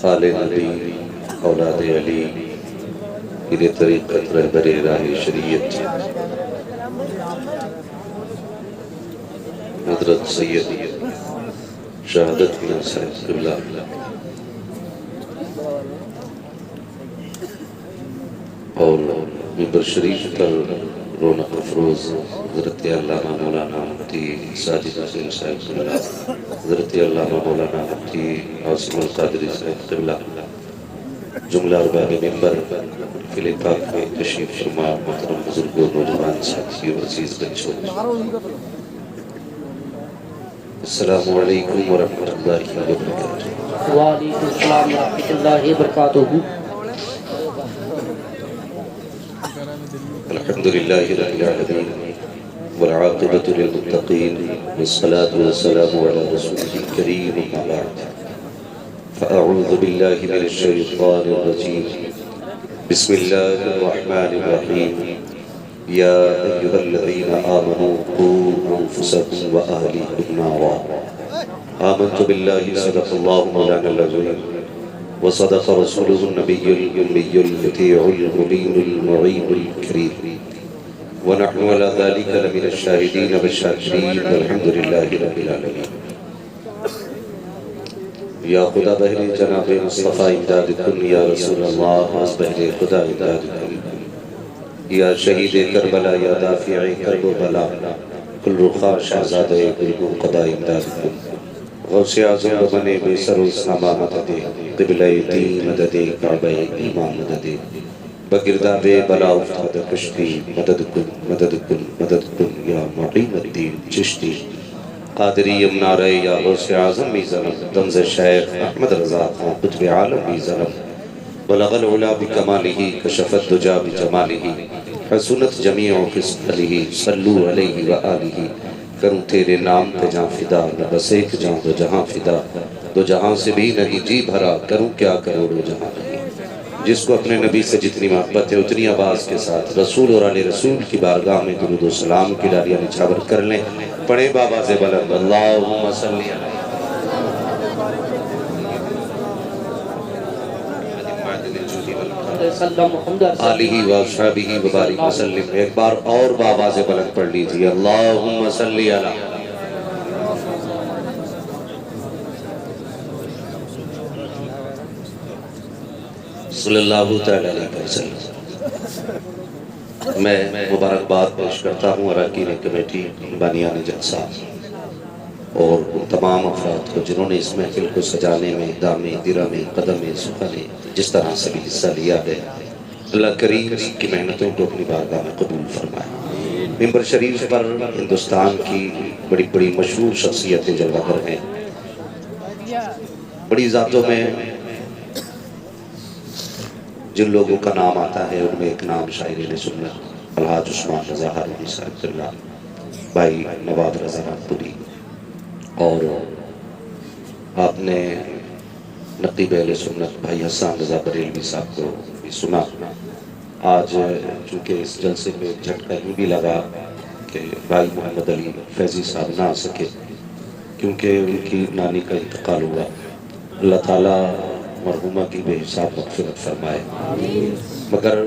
آل نبی اولاد علی پیر طریقت رہبر راہ شریعت حضرت سید شہادت میاں صاحب قبلہ اور ممبر شریف پر رونق افروز حضرت علامہ مولانا مفتی ساجد حسین صاحب قبلہ، حضرت علامہ مولانا مفتی عاصم القادری صاحب قبلہ، جملہ ارباب ممبر فل پاک میں تشریف فرما محترم بزرگوں، نوجوان ساتھیوں، عزیز بچوں، السلام علیکم ورحمۃ اللہ وبرکاتہ۔ وعلیکم السلام ورحمۃ اللہ وبرکاتہ۔ الحمد للہ رب العالمین والعاقبۃ للمتقین والصلاة والسلام علی رسولہ الکریم، اما بعد فاعوذ باللہ من الشیطان الرجیم، بسم اللہ الرحمن الرحیم، یا ایہا الذین آمنوا قوا انفسکم واہلیکم نارا، آمنت باللہ صدق اللہ مولانا العظیم وصدق رسوله النبي الأمي المطيع المبين المعين الكريم، ونحن على ذلك لمن الشاهدين والشاكرين والحمد لله رب العالمين۔ یا خدا بہر جناب مصطفیٰ امداد کن، یا رسول اللہ از بہر خدا امداد کن، یا شہید کربلا، یا دافع کرب و بلا، کل رخا شہزاد گلگون قضا امداد کن، غوث اعظم بنے بے سر و سامہ مدد، قبلہ دین مدد، کعبہ ایمان مدد، بگرداب بلا افتاد کشتی، مدد کن مدد کن مدد کن، یا معین الدین چشتی، قادری امنارے، یا غوث اعظم بھی ظلم، دمز شیخ احمد رضا خان قطب عالم بھی ظلم، بلغ العلا بکمالہ، کشف الدجا بجمالہ، حسنت جمیع خصالہ، صلو علیہ وآلہ، کروں تیرے نام پہ جہاں فدا، نہ بس ایک جہاں دو جہاں فدا، دو جہاں سے بھی نہیں جی بھرا، کروں کیا کروڑوں جہاں نہیں۔ جس کو اپنے نبی سے جتنی محبت ہے اتنی آواز کے ساتھ رسول اور علی رسول کی بارگاہ میں درود و سلام کی ڈالیاں نچھاور کر لیں، پڑھیں بابا سے بلند، اللہم صلی علیہ آلہ و اصحابہ وبارک وسلم۔ ایک بار اور بابا سے بلند پڑھ لیجئے، اللہم صلی علیہ صلی اللہ تعالیٰ علیہ وسلم۔ میں مبارکباد پیش کرتا ہوں اراکین کمیٹی، بانیان جلسہ اور ان تمام افراد کو جنہوں نے اس محفل کو سجانے میں، دامے درامے قدمے سخنے جس طرح سے بھی حصہ لیا ہے، اللہ کریم کی محنتوں کو اپنی بارگاہ میں قبول فرمائے۔ ممبر شریف پر ہندوستان کی بڑی بڑی مشہور شخصیتیں جلوہ گر ہیں، بڑی ذاتوں میں جن لوگوں کا نام آتا ہے ان میں ایک نام شاعرین سنت الحاج عثمان رضا ہارونی صاحب اللہ، بھائی نواب رضا رامپوری، اور آپ نے نقیب اہل سنت بھائی حسان رضا بریلوی صاحب کو بھی سنا۔ آج چونکہ اس جلسے میں جھٹکا یوں بھی لگا کہ بھائی محمد علی فیضی صاحب نہ آ سکے کیونکہ ان کی نانی کا انتقال ہوا، اللہ تعالیٰ مرحومہ کی بے حساب مغفرت فرمائے۔ مگر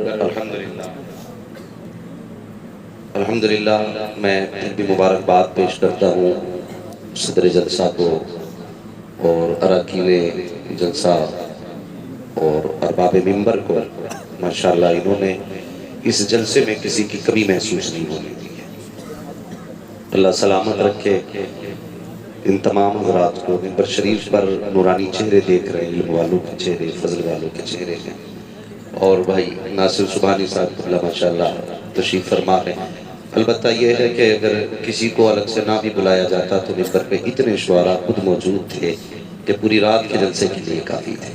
الحمدللہ میں بھی مبارکباد پیش کرتا ہوں صدر جلسہ کو اور اراکین جلسہ اور ارباب ممبر کو، ماشاءاللہ انہوں نے اس جلسے میں کسی کی کمی محسوس نہیں ہونے دی ہے۔ اللہ سلامت رکھے ان تمام حضرات کو۔ ممبر شریف پر نورانی چہرے دیکھ رہے ہیں، علم والوں کے چہرے، فضل والوں کے چہرے ہیں، اور بھائی ناصر سبحانی صاحب اللہ ماشاءاللہ تشریف فرما رہے ہیں۔ البتہ یہ ہے کہ اگر کسی کو الگ سے نہ بھی بلایا جاتا تو ممبر پہ اتنے شعراء خود موجود تھے کہ پوری رات کے جلسے کے لیے کافی تھے۔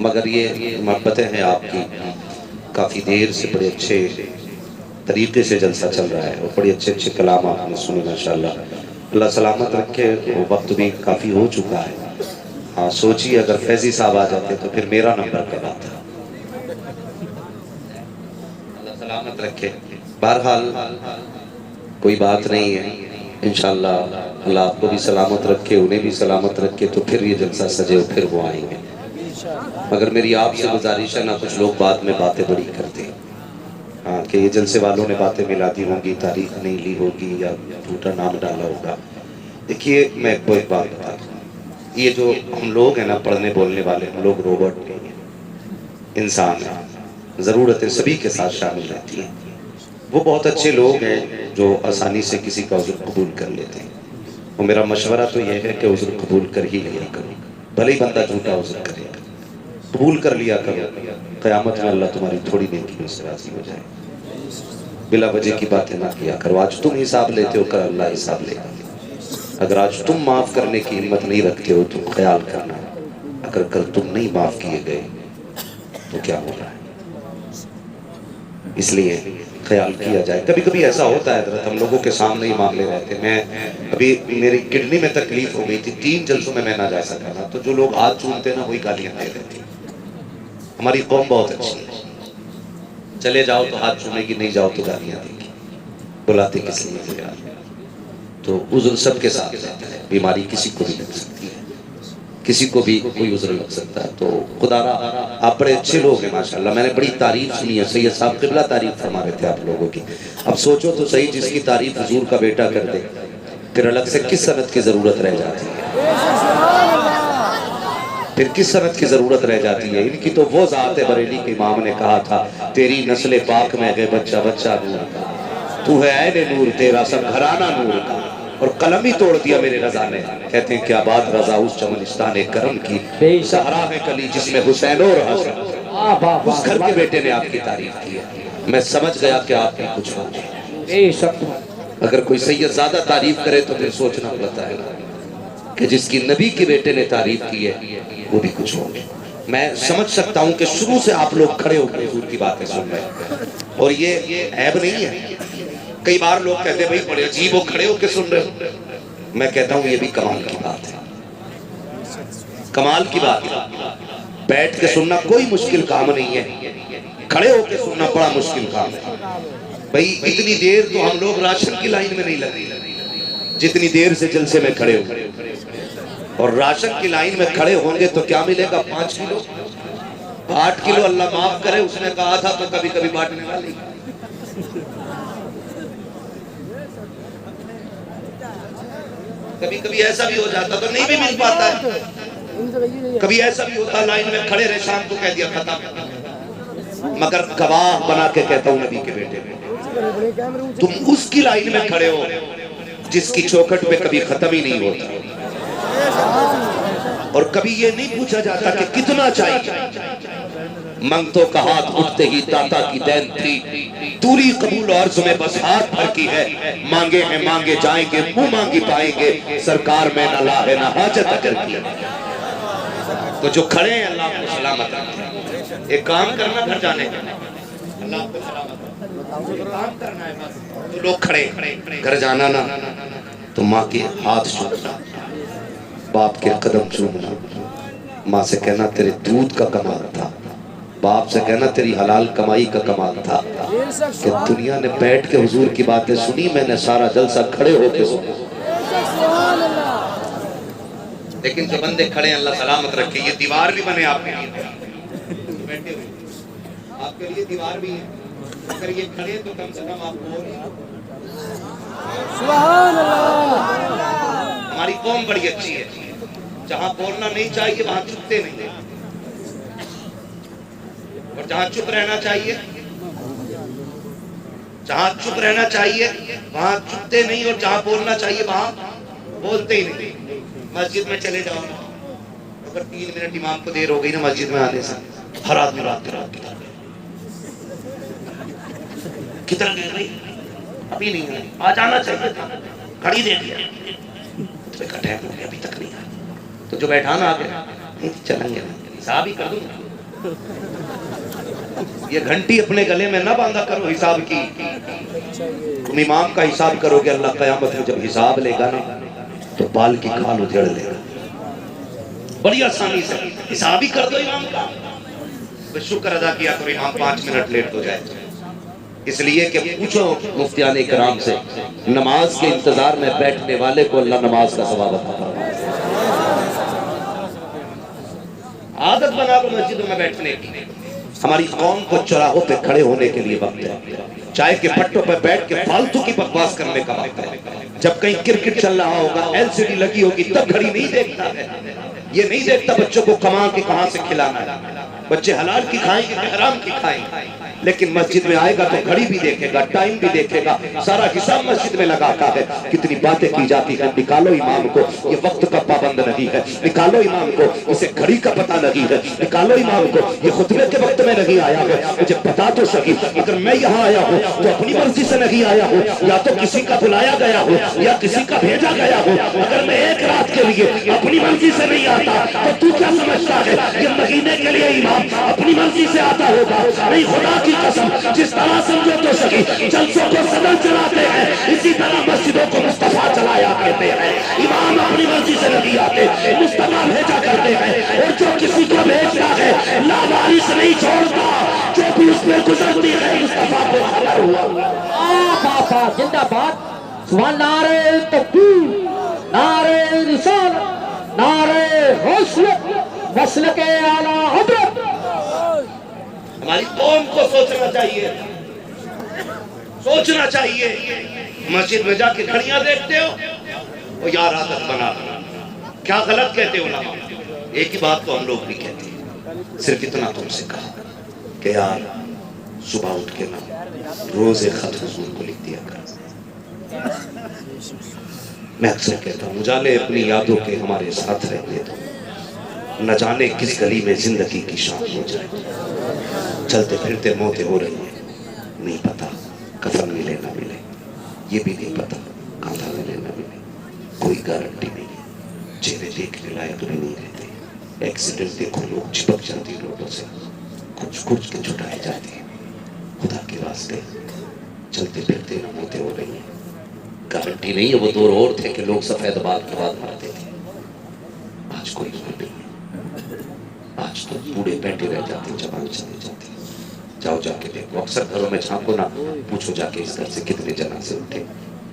مگر یہ محبتیں ہیں آپ کی، کافی دیر سے بڑے اچھے طریقے سے جلسہ چل رہا ہے اور بڑے اچھے اچھے کلام آپ نے سنے ماشاءاللہ۔ اللہ سلامت رکھے، وقت بھی کافی ہو چکا ہے۔ ہاں سوچیے اگر فیضی صاحب آ جاتے تو پھر میرا نمبر کب آتا۔ اللہ سلامت رکھے۔ بہرحال کوئی بات نہیں ہے، انشاءاللہ اللہ آپ کو بھی سلامت رکھے، انہیں بھی سلامت رکھے، تو پھر یہ جلسہ سجے اور پھر وہ آئیں گے۔ مگر میری آپ سے گزارش ہے نا، کچھ لوگ بعد میں باتیں بڑی کرتے ہیں ہاں کہ یہ جلسے والوں نے باتیں ملا دی ہوں گی، تاریخ نہیں لی ہوگی یا جھوٹا نام ڈالا ہوگا۔ دیکھیے میں کو ایک بات بتا دوں، یہ جو ہم لوگ ہیں نا پڑھنے بولنے والے، ہم لوگ روبوٹ نہیں ہیں، انسان ہیں، ضرورتیں سبھی کے ساتھ شامل رہتی ہیں۔ وہ بہت اچھے لوگ ہیں جو آسانی سے کسی کا عذر قبول کر لیتے ہیں، اور میرا مشورہ تو یہ ہے کہ عذر قبول کر ہی لیا کرو، بھلے ہی بندہ جھوٹا عذر کرے گا، قبول کر لیا کرو، قیامت میں اللہ تمہاری تھوڑی نیکیوں سے راضی ہو جائے۔ بلا وجہ کی باتیں نہ کیا کرو، آج تم حساب لیتے ہو کل اللہ حساب لے گا۔ اگر آج تم معاف کرنے کی ہمت نہیں رکھتے ہو تو خیال کرنا، اگر کل تم نہیں معاف کیے گئے تو کیا ہو رہا ہے۔ اس لیے خیال کیا جائے۔ کبھی کبھی ایسا ہوتا ہے حضرت، ہم لوگوں کے سامنے ہی معاملے رہتے ہیں۔ میں ابھی میری کڈنی میں تکلیف ہو گئی تھی، 3 جلسوں میں نہ جا سکا نا، تو جو لوگ ہاتھ چومتے نا وہی گالیاں دے دیتے ہیں۔ ہماری قوم بہت اچھی ہے، چلے جاؤ تو ہاتھ چومے گی، نہیں جاؤ تو گالیاں دے گی، بلاتے کس لیے یار۔ تو عذر سب کے ساتھ رہتا ہے، بیماری کسی کو بھی لگ سکتی ہے، کسی کو بھی کوئی عذر لگ سکتا ہے۔ تو خدا را آپ بڑے اچھے لوگ ہیں ماشاءاللہ، میں نے بڑی تعریف سنی ہے، سید صاحب قبلہ تعریف فرما رہے تھے آپ لوگوں کی۔ اب سوچو تو صحیح، جس کی تعریف حضور کا بیٹا کر دے پھر الگ سے کس صنعت کی ضرورت رہ جاتی ہے، پھر کس صنعت کی ضرورت رہ جاتی ہے۔ ان کی تو وہ ذات ہے، بریلی کے امام نے کہا تھا تیری نسل پاک میں ہے بچہ بچہ نور کا، تو ہے عین نور، تیرا سب گھرانہ نور کا، اور قلم ہی توڑ دیا میرے رضا نے۔ کہتے ہیں کیا بات رضا اس چمنستان کرم کی، زہرا ہے کلی جس میں حسین اور حسن، اس گھر کے بیٹے نے آپ کی تعریف کی ہے۔ میں سمجھ گیا کہ آپ کی کچھ ہو، اگر کوئی سید زیادہ تعریف کرے تو پھر سوچنا پڑتا ہے کہ جس کی نبی کے بیٹے نے تعریف کی ہے وہ بھی کچھ ہو۔ میں سمجھ سکتا ہوں کہ شروع سے آپ لوگ کھڑے ہو کر حضور کی باتیں سن رہے ہیں، اور یہ عیب نہیں ہے۔ کئی بار لوگ کہتے ہیں بھائی بڑے عجیب ہو، کھڑے ہو کے سن رہے ہو، میں کہتا ہوں یہ بھی کمال کی بات ہے، کمال کی بات ہے۔ بیٹھ کے سننا کوئی مشکل کام نہیں ہے، کھڑے ہو کے سننا بڑا مشکل کام ہے۔ بھائی اتنی دیر تو ہم لوگ راشن کی لائن میں نہیں لگے جتنی دیر سے جلسے میں کھڑے ہو، اور راشن کی لائن میں کھڑے ہوں گے تو کیا ملے گا؟ 5 کلو 8 کلو، اللہ معاف کرے، اس نے کہا تھا تو کبھی کبھی بانٹنے والی۔ کبھی کبھی ایسا بھی ہو جاتا تو نہیں بھی مل پاتا ہے، کبھی ایسا بھی ہوتا لائن میں کھڑے رہے، شام کو کہہ دیا ختم۔ مگر گواہ بنا کے کہتا ہوں نبی کے بیٹے، تم اس کی لائن میں کھڑے ہو جس کی چوکھٹ پہ کبھی ختم ہی نہیں ہوتا، اور کبھی یہ نہیں پوچھا جاتا کہ کتنا چاہیے۔ منگتوں کا ہاتھ اٹھتے ہی داتا کی دین تھی، دوری قبول عرض میں بس ہاتھ بھر کی ہے، مانگے ہیں مانگے جائیں گے، منہ مانگی پائیں گے، سرکار میں نہ لا ہے نہ حاجت اگر کی۔ تو جو کھڑے ہیں اللہ کو سلامت رکھے، ایک کام کرنا گھر جانے کا، اللہ کو سلامت رکھے، کام کرنا ہے بس، تو لوگ کھڑے گھر جانا نا، تو ماں کے ہاتھ چھوڑنا، باپ کے قدم چومنا، ماں سے کہنا تیرے دودھ کا کمال تھا، باپ سے کہنا تیری حلال کمائی کا کمال تھا، کہ دنیا نے بیٹھ کے حضور کی باتیں سنی، میں نے سارا جلسہ کھڑے ہو کے سنا۔ لیکن جو بندے کھڑے ہیں اللہ سلامت رکھے، یہ دیوار بھی بنے آپ کے لیے، بیٹھے ہوئے آپ کے لیے دیوار بھی ہے، اگر یہ کھڑے تو کم سے کم آپ کو سبحان اللہ۔ ہماری قوم بڑی اچھی ہے، جہاں بولنا نہیں چاہیے وہاں چپتے نہیں، اور جہاں چپ رہنا چاہیے، جہاں چپ رہنا چاہیے وہاں چپتے نہیں، اور جہاں بولنا چاہیے وہاں بولتے ہی نہیں۔ مسجد میں چلے جاؤ، اگر 3 منٹ امام کو دیر ہو گئی نا مسجد میں آنے سے، ہر آدمی رات کدھر گئے بھائی؟ ابھی نہیں آئی، آ جانا چاہیے تھا، کھڑی دے دیا، ٹائم ہو گیا ابھی تک نہیں آئی، تو جو بیٹھانا آ گیا چلیں گے، حساب ہی کر دوں گا۔ یہ گھنٹی اپنے گلے میں نہ باندھا کرو حساب کی، تم امام کا حساب کرو گے، اللہ قیامت میں جب حساب لے گا نا تو بال کی کھال اجڑ لے گا۔ بڑی آسانی سے حساب ہی کر دو امام کا، بس شکر ادا کیا کرو امام 5 منٹ لیٹ ہو جائے، اس لیے کہ پوچھو مفتیان کرام سے، نماز کے انتظار میں بیٹھنے والے کو اللہ نماز کا ثواب عطا فرمائے۔ عادت بنا لو مسجدوں میں بیٹھنے کی۔ ہماری قوم کو چوراہوں پہ کھڑے ہونے کے لیے وقت ہے، چائے کے پٹوں پہ بیٹھ کے فالتو کی بکواس کرنے کا وقت ہے۔ جب کہیں کرکٹ چل رہا ہوگا، LCD لگی ہوگی، تب گھڑی نہیں دیکھتا ہے، یہ نہیں دیکھتا بچوں کو کما کے کہاں سے کھلانا ہے۔ بچے حلال کی کھائیں گے کہ حرام کی کھائیں گے، لیکن مسجد میں آئے گا تو گھڑی بھی دیکھے گا، ٹائم بھی دیکھے گا، سارا حساب مسجد میں لگاتا ہے۔ کتنی باتیں کی جاتی ہیں، نکالو امام کو، یہ وقت کا پابند نہیں ہے، نکالو امام کو، اسے گھڑی کا پتہ نہیں ہے، نکالو امام کو، یہ خطبے کے وقت میں نہیں آیا ہے، مجھے بتا تو صحیح، اگر میں یہاں آیا ہوں تو اپنی مرضی سے نہیں آیا ہوں، یا تو کسی کا بلایا گیا ہو یا کسی کا بھیجا گیا ہو۔ اگر میں ایک رات کے لیے اپنی مرضی سے نہیں آتا تو تو کیا سمجھتا ہے یہ مہینے کے لیے امام اپنی مرضی سے آتا ہوگا؟ نہیں، خدا کی قسم، جس طرح سمجھو تو صحیح جلسوں کو صدر چلاتے ہیں، اسی طرح مسجدوں کو مصطفیٰ چلایا کرتے ہیں۔ امام اپنی مرضی سے نہیں آتے، مصطفیٰ بھیجا کرتے ہیں، اور جو کسی کو بھیجتا ہے لاوارث نہیں چھوڑتا، جو بھی اس میں گزرتی ہے مصطفیٰ کو خبر ہوا۔ زندہ باد، سبحان نعرہ تکبیر، نعرہ رسالت، نعرہ حسن، مسلک اعلیٰ حضرت۔ ہماری قوم کو سوچنا چاہیے، سوچنا چاہیے۔ مسجد میں جا کے گھڑیاں دیکھتے ہو، وہ یار عادت بنا، کیا غلط کہتے ہو علماء؟ ایک ہی بات تو ہم لوگ بھی کہتے ہیں، صرف اتنا تم سے کہا کہ یار صبح اٹھ کے نا روز خط حضور کو لکھ دیا کر۔ میں اکثر کہتا ہوں اجالے اپنی یادوں کے ہمارے ساتھ رہنے دو، نہ جانے کس گلی میں زندگی کی شام ہو جائے۔ چلتے پھرتے موتیں ہو رہی ہیں، نہیں پتا کفن ملے نہ ملے، یہ بھی نہیں پتا کانٹا ملے نہ ملے، کوئی گارنٹی نہیں ہے، چہرے دیکھنے لائق بھی نہیں رہتے۔ ایکسیڈنٹ دیکھو، لوگ چپک جاتی روڈوں سے، کچھ کچھ کے چھٹائے جاتے ہیں۔ خدا کے واسطے چلتے پھرتے نہ موتیں ہو رہی ہیں، گارنٹی نہیں ہے۔ وہ دور اور تھے کہ لوگ سفید بال کے بعد مرتے تھے، آج کوئی عمر نہیں ہے، آج تو بوڑھے بیٹھے رہ جاتے، جوان چلے جاتے۔ جاؤ جا کے دیکھو، اکثر گھروں میں جھانکو نہ، پوچھو جا کے اس گھر سے کتنے جنازے اٹھے۔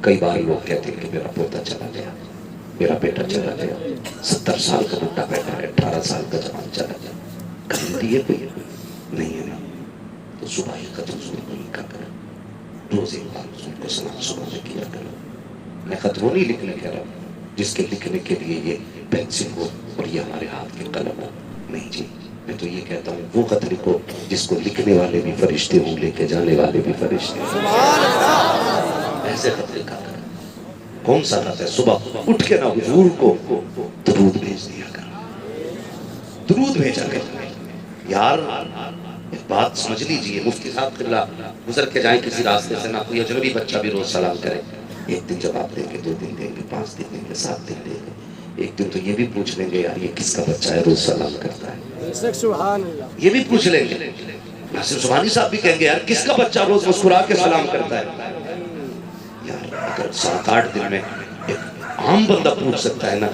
کئی بار لوگ کہتے ہیں کہ میرا پوتا چلا گیا، میرا بیٹا چلا گیا، 70 سال کا بڈھا بیٹھا ہے، 18 سال کا جوان چلا گیا، گارنٹی ہے کوئی؟ نہیں ہے نا۔ تو صبح ہی خط حضور کو لکھا کرو، روز ایک بار حضور کو سلام صبح میں کیا کرو۔ میں خط وہ نہیں لکھنے کہہ رہا ہوں جس کے لکھنے کے لیے یہ پینسل ہو اور یہ ہمارے ہاتھ کے قلم ہو، نہیں جی، میں تو یہ کہتا ہوں وہ خط لکھو جس کو لکھنے والے بھی فرشتے ہوں، لے کے جانے والے بھی فرشتے ہوں۔ ایسے خط لکھا کرو۔ کون سا خط ہے؟ صبح اٹھ کے نا حضور کو درود بھیج دیا کرو، درود بھیجا کرو۔ یار ایک بات سمجھ لیجئے، مفتی صاحب قبلہ گزر کے جائیں کسی راستے سے، نہ کوئی اجنبی بچہ بھی روز سلام کرے، ایک دن جواب دیں گے، 2 دن دیں گے، 5 دن دیں گے، 7 دن دیں گے، ایک دن تو یہ بھی پوچھ لیں گے یار یہ کس کا بچہ ہے روز سلام کرتا ہے، یہ بھی پوچھ لیں گے۔ ناصر سبحانی صاحب بھی کہیں گے یار کس کا بچہ روز مسکرا کے سلام کرتا ہے۔ یار اگر 7-8 دن میں ایک عام بندہ پوچھ سکتا ہے نا،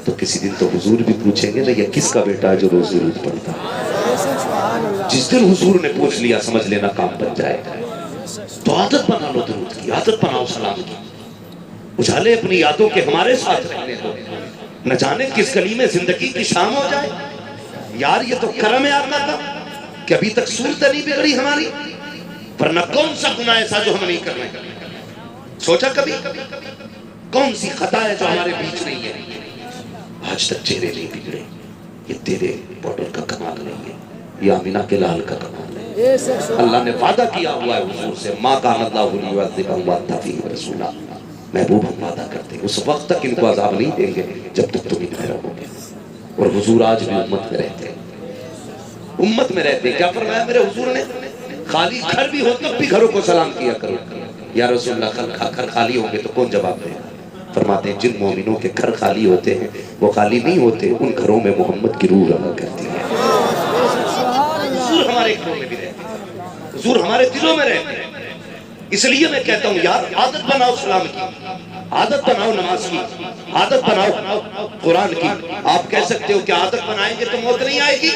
تو کسی دن تو حضور بھی پوچھیں گے نا یہ کس کا بیٹا ہے جو روز درود پڑھتا ہے۔ جس دن حضور نے پوچھ لیا سمجھ لینا کام بن جائے گا۔ تو عادت بنا لو درود کی، عادت بناؤ سلام کی۔ اجالے اپنی یادوں کے ہمارے ساتھ رہنے دو، نہ جانے کس گلی میں زندگی کی شام ہو جائے۔ یار یہ تو کرم ہے آقا کا کہ ابھی تک صورت نہیں بگڑی ہماری، ورنہ کون سا گناہ ایسا جو ہم نہیں کر رہے؟ سوچا کبھی کون سی خطا ہے جو ہمارے بیچ نہیں ہے؟ آج تک چہرے نہیں بگڑے، یہ تیرے بارڈر کا کمال نہیں ہے، یہ آمینہ کے لال کا کمال ہے۔ اللہ نے وعدہ کیا ہوا ہے حضور سے، ما کان اللہ لیعذبہم وانت فیہم رسول، محبوب ہم وعدہ کرتے ہیں اس وقت تک ان کو عذاب نہیں دیں گے جب تک تم ان میں رہو گے۔ اور حضور آج بھی امت میں رہتے ہیں، امت میں رہتے ہیں۔ کیا فرمایا میرے حضور نے؟ خالی گھر بھی ہو تب بھی گھروں کو سلام کیا کرو۔ یا رسول اللہ گھر خالی ہوں گے تو کون جواب دے گا؟ فرماتے ہیں جن مومنوں کے گھر خالی ہوتے ہیں وہ خالی نہیں ہوتے، ان گھروں میں محمد کی روح رہا کرتی ہے۔ حضور ہمارے گھروں میں بھی رہتے ہیں، حضور ہمارے دلوں میں رہتے ہیں۔ اس لیے میں کہتا ہوں یار عادت بناؤ سلام کی، عادت بناؤ نماز کی، عادت بناؤ قرآن کی۔ آپ کہہ سکتے ہو کہ عادت بنائیں گے تو موت نہیں آئے گی،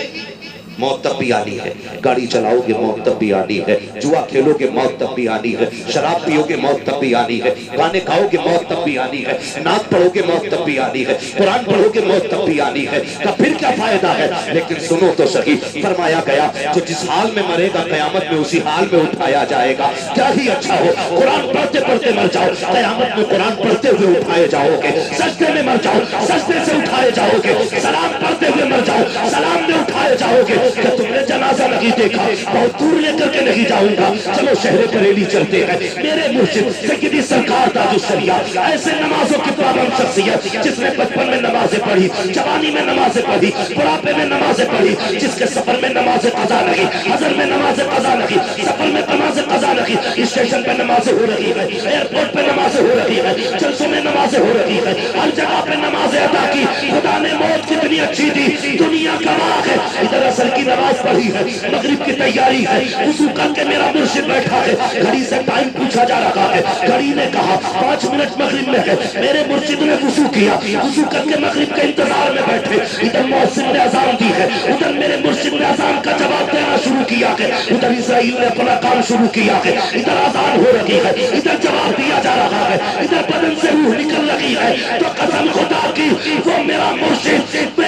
موت تب بھی آنی ہے، گاڑی چلاؤ گے موت تب بھی آنی ہے، جوا کھیلو گے موت تب بھی آنی ہے، شراب پیو گے موت تب بھی آنی ہے، گانے کھاؤ گے موت تب بھی آنی ہے، نعت پڑھو گے موت تب بھی آنی ہے، قرآن پڑھو گے موت تب بھی آنی ہے، تو پھر کیا فائدہ ہے؟ لیکن سنو تو صحیح، فرمایا گیا جو جس حال میں مرے گا قیامت میں اسی حال میں اٹھایا جائے گا۔ کیا ہی اچھا ہو قرآن پڑھتے پڑھتے مر جاؤ، قیامت میں قرآن پڑھتے ہوئے اٹھائے جاؤ گے، سجدے میں مر جاؤ سجدے سے اٹھائے جاؤ گے، سلام پڑھتے ہوئے مر جاؤ سلام میں اٹھائے جاؤ گے۔ کہ تم نے جنازہ نہیں دیکھا، بہت دور لے کر کے نہیں جاؤں گا، چلو شہر بریلی چلتے ہیں، میرے مرشد سیدی سرکار تاج الشریعہ ایسے نمازوں کی پابند شخصیت جس نے بچپن میں نمازیں پڑھی، جوانی میں نمازیں پڑھی، بڑھاپے میں نمازیں پڑھی، جس کے سفر میں نماز قضا نہیں، حضر میں نماز قضا نہیں، سفر میں نماز قضا نہیں، اسٹیشن پہ نمازیں ہو رہی ہے، ایئرپورٹ پہ نمازیں ہو رہی ہے، جلسوں میں نمازیں ہو رہی ہے، ہر جگہ پہ نمازیں ادا کی۔ خدا نے موت کتنی اچھی دی، دنیا گواہ ہے، ادھر عصر کی نماز پڑھی ہے، مغرب کی تیاری ہے، وضو کر کے میرا مرشد بیٹھا ہے، گھڑی سے ٹائم پوچھا جا رہا ہے، گھڑی نے کہا 5 منٹ مغرب میں ہے، میرے مرشد نے وضو کیا، وضو کر کے مغرب کے انتظار میں بیٹھے، ادھر مؤذن نے اذان دی ہے، ادھر میرے مرشد نے اذان کا جواب دینا شروع کیا ہے، ادھر اسرائیل نے اپنا کام شروع کیا ہے، ادھر اذان ہو رہی ہے، ادھر جواب دیا جا رہا ہے، ادھر بدن سے روح نکل رہی ہے، تو قسم خدا کی وہ میرا مرشد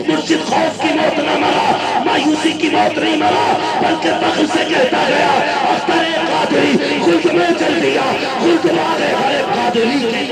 مرشد خوف کی موت نہ مرا، مایوسی کی موت نہیں مرا، بلکہ فخر سے کہتا گیا اختر قادری خلد میں چل دیا، خلد والے ہر قادری